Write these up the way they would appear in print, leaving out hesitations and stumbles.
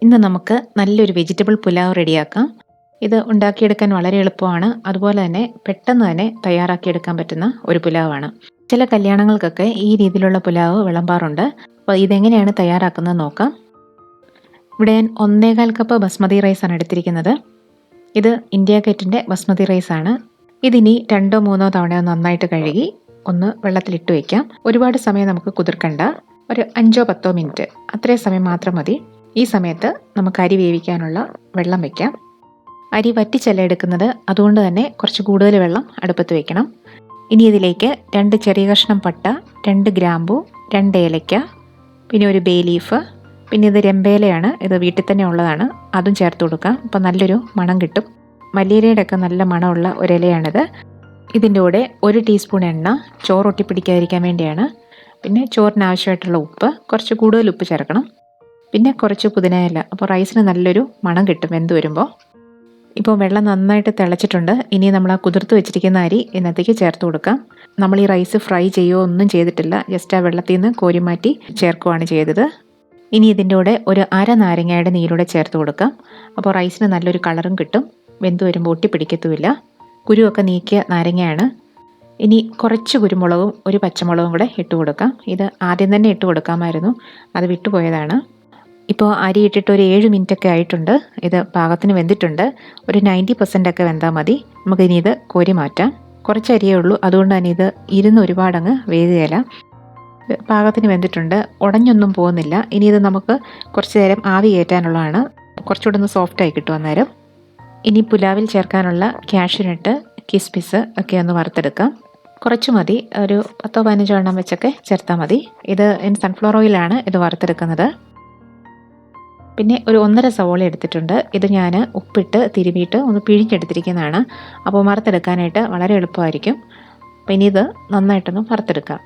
ഇന്ന് നമുക്ക് നല്ലൊരു വെജിറ്റബിൾ പുലാവ് റെഡിയാക്കാം. ഇത് ഉണ്ടാക്കിയെടുക്കാൻ വളരെ എളുപ്പമാണ്. അതുപോലെ തന്നെ പെട്ടെന്ന് തന്നെ തയ്യാറാക്കിയെടുക്കാൻ പറ്റുന്ന ഒരു പുലാവാണ്. ചില കല്യാണങ്ങൾക്കൊക്കെ ഈ രീതിയിലുള്ള പുലാവ് വിളമ്പാറുണ്ട്. അപ്പോൾ ഇതെങ്ങനെയാണ് തയ്യാറാക്കുന്നത് നോക്കാം. ഇവിടെ ഞാൻ 1.25 കപ്പ് ബസ്മതി റൈസാണ് എടുത്തിരിക്കുന്നത്. ഇത് ഇന്ത്യ ഗേറ്റിൻ്റെ ബസ്മതി റൈസാണ്. ഇതിനി 2-3 തവണ നന്നായിട്ട് കഴുകി ഒന്ന് വെള്ളത്തിലിട്ട് വയ്ക്കാം. ഒരുപാട് സമയം നമുക്ക് കുതിർക്കണ്ട. ഒരു 5-10 മിനിറ്റ് അത്രയും സമയം മാത്രം മതി. ഈ സമയത്ത് നമുക്ക് അരി വേവിക്കാനുള്ള വെള്ളം വയ്ക്കാം. അരി വറ്റിച്ചല്ല എടുക്കുന്നത്, അതുകൊണ്ട് തന്നെ കുറച്ച് കൂടുതൽ വെള്ളം അടുപ്പത്ത് വയ്ക്കണം. ഇനി ഇതിലേക്ക് 2 ചെറിയ കഷ്ണം പട്ട, 2 ഗ്രാമ്പു, 2 ഏലയ്ക്ക, പിന്നെ ഒരു ബേ ലീഫ്, പിന്നെ ഇത് രമ്പേലയാണ്. ഇത് വീട്ടിൽ തന്നെ ഉള്ളതാണ്. അതും ചേർത്ത് കൊടുക്കാം. അപ്പോൾ നല്ലൊരു മണം കിട്ടും. മല്ലിയിലയുടെ ഒക്കെ നല്ല മണമുള്ള ഒരിലയാണിത്. ഇതിൻ്റെ കൂടെ 1 ടീസ്പൂൺ എണ്ണ, ചോറ് ഒട്ടിപ്പിടിക്കാതിരിക്കാൻ വേണ്ടിയാണ്. പിന്നെ ചോറിന് ആവശ്യമായിട്ടുള്ള ഉപ്പ്, കുറച്ച് കൂടുതൽ ഉപ്പ് ചേർക്കണം. പിന്നെ കുറച്ച് പുതിനയില. അപ്പോൾ റൈസിന് നല്ലൊരു മണം കിട്ടും വെന്ത് വരുമ്പോൾ. ഇപ്പോൾ വെള്ളം നന്നായിട്ട് തിളച്ചിട്ടുണ്ട്. ഇനി നമ്മൾ ആ കുതിർത്ത് വെച്ചിരിക്കുന്ന അരി ഇതിനകത്തേക്ക് ചേർത്ത് കൊടുക്കാം. നമ്മൾ ഈ റൈസ് ഫ്രൈ ചെയ്യുകയോ ഒന്നും ചെയ്തിട്ടില്ല. ജസ്റ്റ് ആ വെള്ളത്തിൽ നിന്ന് കോരി മാറ്റി ചേർക്കുകയാണ് ചെയ്തത്. ഇനി ഇതിൻ്റെ കൂടെ ഒരു 1/2 നാരങ്ങയുടെ നീരൂടെ ചേർത്ത് കൊടുക്കാം. അപ്പോൾ റൈസിന് നല്ലൊരു കളറും കിട്ടും. വെന്ത് വരുമ്പോൾ ഒട്ടിപ്പിടിക്കത്തുമില്ല. കുരുവൊക്കെ നീക്കിയ നാരങ്ങയാണ്. ഇനി കുറച്ച് കുരുമുളകും 1 പച്ചമുളകും കൂടെ ഇട്ട് കൊടുക്കാം. ഇത് ആദ്യം തന്നെ ഇട്ട് കൊടുക്കാമായിരുന്നു, അത് വിട്ടുപോയതാണ്. ഇപ്പോൾ അരി ഇട്ടിട്ട് ഒരു 7 മിനിറ്റൊക്കെ ആയിട്ടുണ്ട്. ഇത് പാകത്തിന് വെന്തിട്ടുണ്ട്. ഒരു 90% ഒക്കെ വെന്താൽ മതി. നമുക്കിനി ഇത് കോരി മാറ്റാം. കുറച്ച് അരിയേ ഉള്ളൂ, അതുകൊണ്ട് തന്നെ ഇത് ഇരുന്ന് ഒരുപാടങ്ങ് വേകുകയില്ല. പാകത്തിന് വെന്തിട്ടുണ്ട്. ഉടഞ്ഞൊന്നും പോകുന്നില്ല. ഇനി ഇത് നമുക്ക് കുറച്ച് നേരം ആവി കയറ്റാനുള്ളതാണ്. കുറച്ചുകൂടെ ഒന്ന് സോഫ്റ്റായി കിട്ടും അന്നേരം. ഇനി പുലാവിൽ ചേർക്കാനുള്ള കാഷ്യൂനട്ട്, കിസ്മിസ് ഒക്കെ ഒന്ന് വറുത്തെടുക്കാം. കുറച്ച് മതി, ഒരു 10-15 എണ്ണം വെച്ചൊക്കെ ചേർത്താൽ മതി. ഇത് സൺഫ്ലവർ ഓയിലാണ് ഇത് വറുത്തെടുക്കുന്നത്. പിന്നെ ഒരു 1.5 സവോള എടുത്തിട്ടുണ്ട്. ഇത് ഞാൻ ഉപ്പിട്ട് തിരുമിയിട്ട് ഒന്ന് പിഴിഞ്ഞെടുത്തിരിക്കുന്നതാണ്. അപ്പോൾ വറുത്തെടുക്കാനായിട്ട് വളരെ എളുപ്പമായിരിക്കും. അപ്പോൾ ഇനി ഇത് നന്നായിട്ടൊന്ന് വറുത്തെടുക്കാം.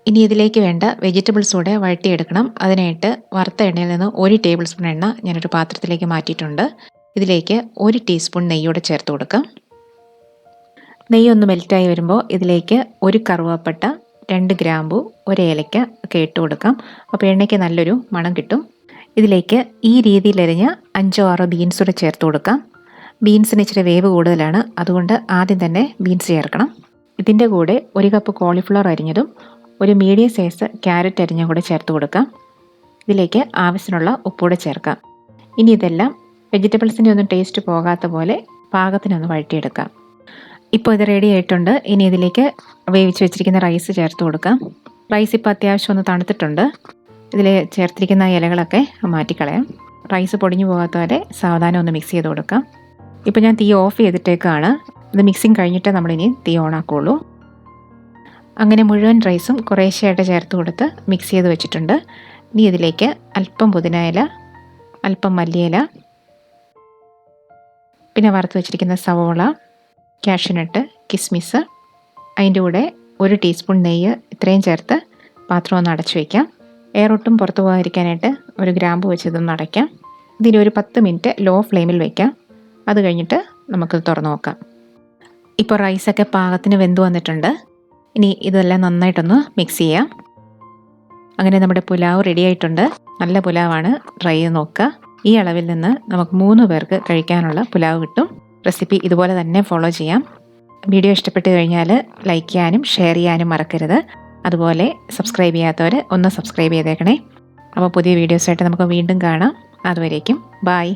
ഇനി ഇതിലേക്ക് വേണ്ട വെജിറ്റബിൾസ് കൂടെ വഴറ്റിയെടുക്കണം. അതിനായിട്ട് വറുത്ത എണ്ണയിൽ നിന്ന് 1 ടേബിൾ സ്പൂൺ എണ്ണ ഞാനൊരു പാത്രത്തിലേക്ക് മാറ്റിയിട്ടുണ്ട്. ഇതിലേക്ക് 1 ടീസ്പൂൺ നെയ്യോടെ ചേർത്ത് കൊടുക്കാം. നെയ്യ് ഒന്ന് മെൽറ്റായി വരുമ്പോൾ ഇതിലേക്ക് 1 കറുവാപ്പട്ട, 2 ഗ്രാമ്പു, 1 ഏലയ്ക്ക ഒക്കെ ഇട്ട് കൊടുക്കാം. അപ്പോൾ എണ്ണയ്ക്ക് നല്ലൊരു മണം കിട്ടും. ഇതിലേക്ക് ഈ രീതിയിൽ അരിഞ്ഞ 5-6 ബീൻസ് കൂടെ ചേർത്ത് കൊടുക്കാം. ബീൻസിന് ഇച്ചിരി വേവ് കൂടുതലാണ്, അതുകൊണ്ട് ആദ്യം തന്നെ ബീൻസ് ചേർക്കണം. ഇതിൻ്റെ കൂടെ 1 കപ്പ് കോളിഫ്ലവർ അരിഞ്ഞതും 1 മീഡിയം സൈസ് ക്യാരറ്റ് അരിഞ്ഞും കൂടെ ചേർത്ത് കൊടുക്കാം. ഇതിലേക്ക് ആവശ്യത്തിനുള്ള ഉപ്പൂടെ ചേർക്കാം. ഇനി ഇതെല്ലാം വെജിറ്റബിൾസിൻ്റെ ഒന്നും ടേസ്റ്റ് പോകാത്ത പോലെ പാകത്തിനൊന്ന് വഴറ്റിയെടുക്കാം. ഇപ്പോൾ ഇത് റെഡി ആയിട്ടുണ്ട്. ഇനി ഇതിലേക്ക് വേവിച്ച് വെച്ചിരിക്കുന്ന റൈസ് ചേർത്ത് കൊടുക്കാം. റൈസ് ഇപ്പോൾ അത്യാവശ്യം ഒന്ന് തണുത്തിട്ടുണ്ട്. ഇതിൽ ചേർത്തിരിക്കുന്ന ഇലകളൊക്കെ മാറ്റിക്കളയാം. റൈസ് പൊടിഞ്ഞു പോകാത്ത പോലെ സാവധാനം ഒന്ന് മിക്സ് ചെയ്ത് കൊടുക്കാം. ഇപ്പോൾ ഞാൻ തീ ഓഫ് ചെയ്തിട്ടേക്കാണ്. ഇത് മിക്സിങ് കഴിഞ്ഞിട്ട് നമ്മളിനി തീ ഓണാക്കുള്ളൂ. അങ്ങനെ മുഴുവൻ റൈസും കുറേശ്ശെയായിട്ട് ചേർത്ത് കൊടുത്ത് മിക്സ് ചെയ്ത് വെച്ചിട്ടുണ്ട്. ഇനി ഇതിലേക്ക് അല്പം പുതിനയില, അല്പം മല്ലിയില, പിന്നെ വറുത്ത് വെച്ചിരിക്കുന്ന സവോള, കാഷ്യൂനട്ട്, കിസ്മിസ്, അതിൻ്റെ കൂടെ 1 ടീസ്പൂൺ നെയ്യ്, ഇത്രയും ചേർത്ത് പാത്രം ഒന്ന് അടച്ചു വയ്ക്കാം. എയർ ഒട്ടും പുറത്തു പോകാതിരിക്കാനായിട്ട് 1 ഗ്രാമ്പു വെച്ച് ഇതൊന്ന് അടയ്ക്കാം. ഇതിന് ഒരു 10 മിനിറ്റ് ലോ ഫ്ലെയിമിൽ വയ്ക്കാം. അത് കഴിഞ്ഞിട്ട് നമുക്കിത് തുറന്നു നോക്കാം. ഇപ്പോൾ റൈസൊക്കെ പാകത്തിന് വെന്ത് വന്നിട്ടുണ്ട്. ഇനി ഇതെല്ലാം നന്നായിട്ടൊന്ന് മിക്സ് ചെയ്യാം. അങ്ങനെ നമ്മുടെ പുലാവ് റെഡി ആയിട്ടുണ്ട്. നല്ല പുലാവാണ്, ട്രൈ ചെയ്ത് നോക്കുക. ഈ അളവിൽ നിന്ന് നമുക്ക് 3 പേർക്ക് കഴിക്കാനുള്ള പുലാവ് കിട്ടും. റെസിപ്പി ഇതുപോലെ തന്നെ ഫോളോ ചെയ്യാം. വീഡിയോ ഇഷ്ടപ്പെട്ട് കഴിഞ്ഞാൽ ലൈക്ക് ചെയ്യാനും ഷെയർ ചെയ്യാനും മറക്കരുത്. അതുപോലെ സബ്സ്ക്രൈബ് ചെയ്യാത്തവർ ഒന്ന് സബ്സ്ക്രൈബ് ചെയ്തേക്കണേ. അപ്പോൾ പുതിയ വീഡിയോസായിട്ട് നമുക്ക് വീണ്ടും കാണാം. അതുവരേക്കും ബൈ.